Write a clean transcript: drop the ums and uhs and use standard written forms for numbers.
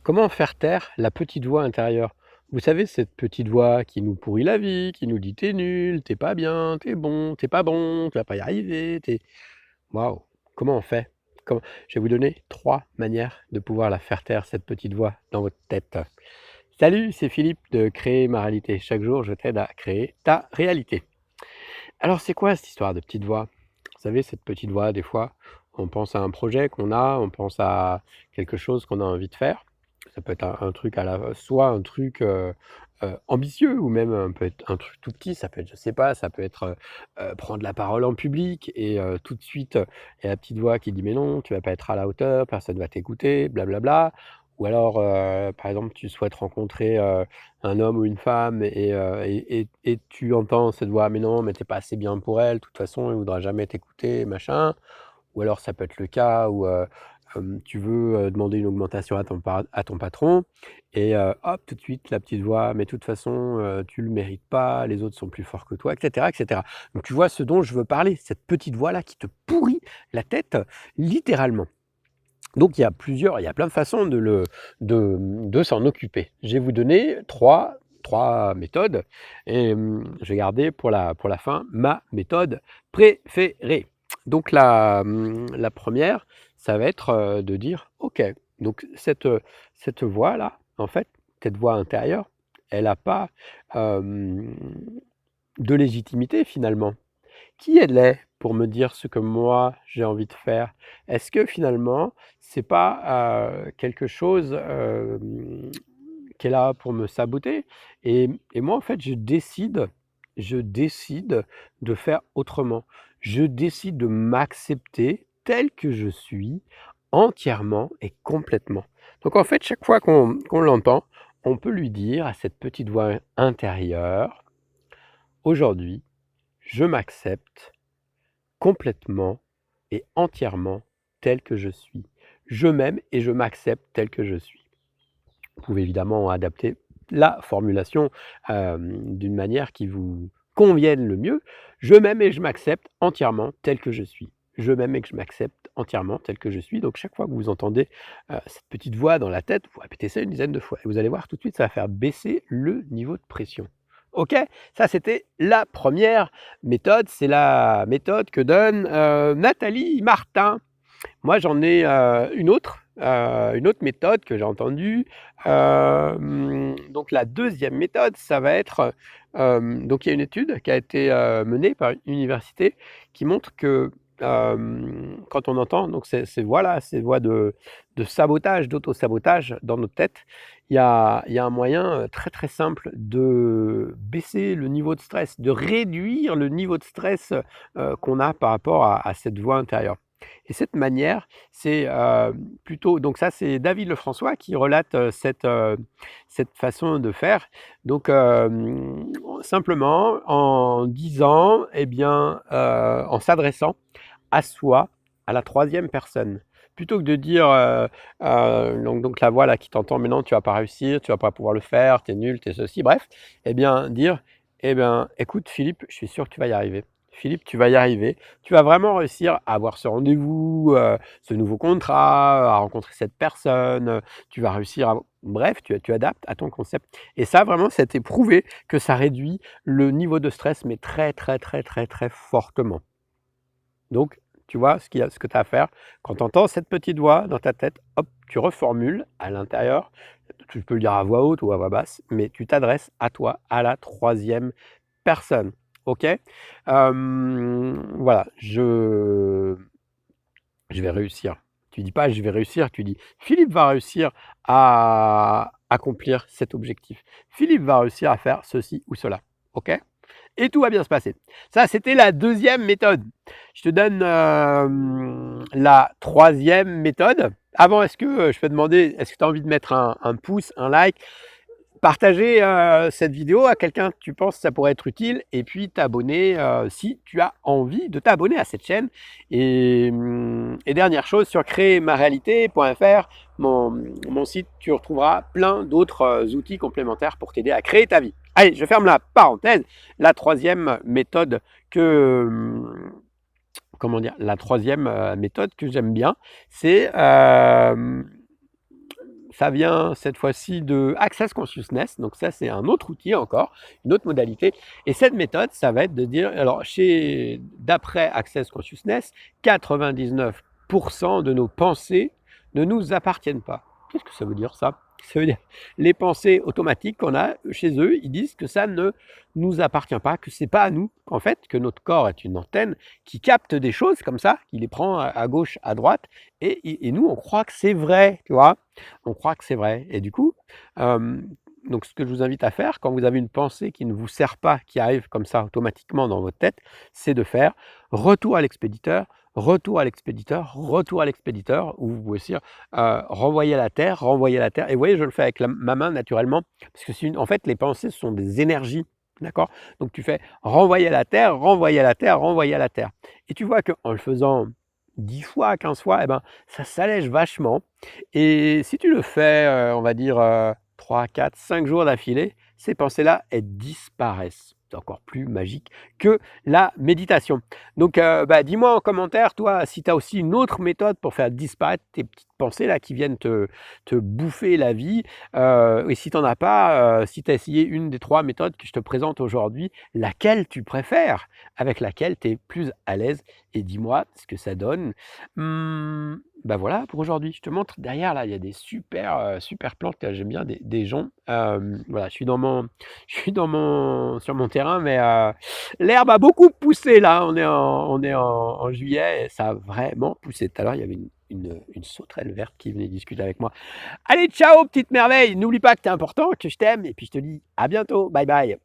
Comment faire taire la petite voix intérieure? Vous savez, cette petite voix qui nous pourrit la vie, qui nous dit: «Tu nul, t'es pas bien, t'es bon, t'es pas bon, tu vas pas y arriver, tu waouh! Comment on fait? Comment je vais vous donner 3 manières de pouvoir la faire taire, cette petite voix dans votre tête. Salut, c'est Philippe de Créer ma réalité. Chaque jour, je t'aide à créer ta réalité. Alors, c'est quoi cette histoire de petite voix? Vous savez, cette petite voix, des fois, on pense à un projet qu'on a, on pense à quelque chose qu'on a envie de faire. Ça peut être un truc à la soit un truc, ambitieux ou même, peut être un truc tout petit. Ça peut être, je sais pas, ça peut être, prendre la parole en public et tout de suite, il y a la petite voix qui dit: «Mais non, tu vas pas être à la hauteur, personne va t'écouter, blablabla». Ou alors, par exemple, tu souhaites rencontrer, un homme ou une femme et tu entends cette voix: «Mais non, mais tu pas assez bien pour elle, de toute façon, il voudra jamais t'écouter, machin». Ou alors ça peut être le cas où, tu veux, demander une augmentation à ton patron et hop, tout de suite la petite voix: «Mais de toute façon, tu le mérites pas, les autres sont plus forts que toi», et cetera, et cetera. Donc tu vois ce dont je veux parler, cette petite voix-là qui te pourrit la tête, littéralement. Donc il y a plein de façons de s'en occuper. Je vais vous donner trois méthodes et je vais garder pour la fin ma méthode préférée. Donc la 1re, ça va être, de dire: «OK, donc cette voix-là, en fait, cette voix intérieure, elle a pas, hem, de légitimité finalement. Qui elle est pour me dire ce que moi j'ai envie de faire? Est-ce que finalement c'est pas, quelque chose, qui est là pour me saboter? Et moi en fait je décide de faire autrement. Je décide de m'accepter tel que je suis, entièrement et complètement. Donc en fait, chaque fois qu'on l'entend, on peut lui dire à cette petite voix intérieure: «Aujourd'hui, je m'accepte complètement et entièrement tel que je suis. Je m'aime et je m'accepte tel que je suis». Vous pouvez évidemment adapter la formulation, d'une manière qui vous convienne le mieux. Je m'aime et je m'accepte entièrement tel que je suis. Je m'aime et que je m'accepte entièrement tel que je suis. Donc chaque fois que vous entendez, cette petite voix dans la tête, vous répétez ça une dizaine de fois et vous allez voir tout de suite, ça va faire baisser le niveau de pression. OK? Ça, c'était la 1re méthode, c'est la méthode que donne, Nathalie Martin. Moi, j'en ai, une autre méthode que j'ai entendue. Donc la 2e méthode, ça va être, donc il y a une étude qui a été, menée par une université qui montre que, quand on entend donc ces voix-là, ces voix de sabotage, d'auto-sabotage dans notre tête, il y a un moyen, très, très simple de baisser le niveau de stress, de réduire le niveau de stress, qu'on a par rapport à cette voix intérieure. Et cette manière, c'est, plutôt donc ça, c'est David Lefrançois qui relate, cette façon de faire. Donc, simplement en disant, eh bien, en s'adressant à soi, à la 3e personne. Plutôt que de dire, donc la voix là qui t'entend: «Mais non, tu vas pas réussir, tu vas pas pouvoir le faire, tu es nul, tu es ceci», bref, eh bien dire: «Eh bien, écoute Philippe, je suis sûr que tu vas y arriver. Philippe, tu vas y arriver. Tu vas vraiment réussir à avoir ce rendez-vous, ce nouveau contrat, à rencontrer cette personne, tu vas réussir à» bref, tu adaptes à ton concept. Et ça vraiment, ça a été prouvé que ça réduit le niveau de stress, mais très, très, très, très, très fortement. Donc, tu vois ce que tu as à faire quand tu entends cette petite voix dans ta tête, hop, tu reformules à l'intérieur. Tu peux le dire à voix haute ou à voix basse, mais tu t'adresses à toi, à la 3e personne. OK? Voilà, je vais réussir. Tu dis pas: «Je vais réussir», tu dis: «Philippe va réussir à accomplir cet objectif. Philippe va réussir à faire ceci ou cela». OK? Et tout va bien se passer. Ça, c'était la 2e méthode. Je te donne, la 3e méthode. Avant, est-ce que, je peux demander, est-ce que tu as envie de mettre un pouce, un like, partager, cette vidéo à quelqu'un que tu penses que ça pourrait être utile et puis t'abonner, si tu as envie de t'abonner à cette chaîne et dernière chose, sur créermaréalité.fr, mon site, tu retrouveras plein d'autres, outils complémentaires pour t'aider à créer ta vie. Allez, je ferme la parenthèse. La 3e méthode que, comment dire? La 3e, méthode que j'aime bien, c'est, ça vient cette fois-ci de Access Consciousness. Donc ça, c'est un autre outil encore, une autre modalité. Et cette méthode, ça va être de dire, alors d'après Access Consciousness, 99% de nos pensées ne nous appartiennent pas. Qu'est-ce que ça veut dire ça? Ça veut dire les pensées automatiques qu'on a chez eux, ils disent que ça ne nous appartient pas, que c'est pas à nous, qu'en fait, que notre corps est une antenne qui capte des choses comme ça, qui les prend à gauche, à droite, et nous, on croit que c'est vrai, tu vois? On croit que c'est vrai. Et du coup, donc ce que je vous invite à faire, quand vous avez une pensée qui ne vous sert pas, qui arrive comme ça automatiquement dans votre tête, c'est de faire retour à l'expéditeur, retour à l'expéditeur, retour à l'expéditeur, ou vous pouvez aussi renvoyer à la terre, renvoyer à la terre. Et vous voyez, je le fais avec ma main naturellement, parce que en fait, les pensées sont des énergies, d'accord? Donc tu fais renvoyer à la terre, renvoyer à la terre, renvoyer à la terre. Et tu vois qu'en le faisant 10 fois, 15 fois, eh ben, ça s'allège vachement. Et si tu le fais, on va dire, 3, 4, 5 jours d'affilée, ces pensées-là, elles disparaissent. C'est encore plus magique que la méditation. Donc, dis-moi en commentaire, toi, si tu as aussi une autre méthode pour faire disparaître tes petites pensées là qui viennent te bouffer la vie. Et si tu n'en as pas, si tu as essayé une des 3 méthodes que je te présente aujourd'hui, laquelle tu préfères, avec laquelle tu es plus à l'aise, et dis-moi ce que ça donne. Voilà pour aujourd'hui. Je te montre derrière là, il y a des super plantes que j'aime bien, des joncs. Voilà, je suis sur mon terrain, mais l'herbe a beaucoup poussé là. On est en juillet et ça a vraiment poussé. Tout à l'heure, il y avait une sauterelle verte qui venait discuter avec moi. Allez, ciao, petite merveille. N'oublie pas que tu es important, que je t'aime, et puis je te dis à bientôt. Bye bye.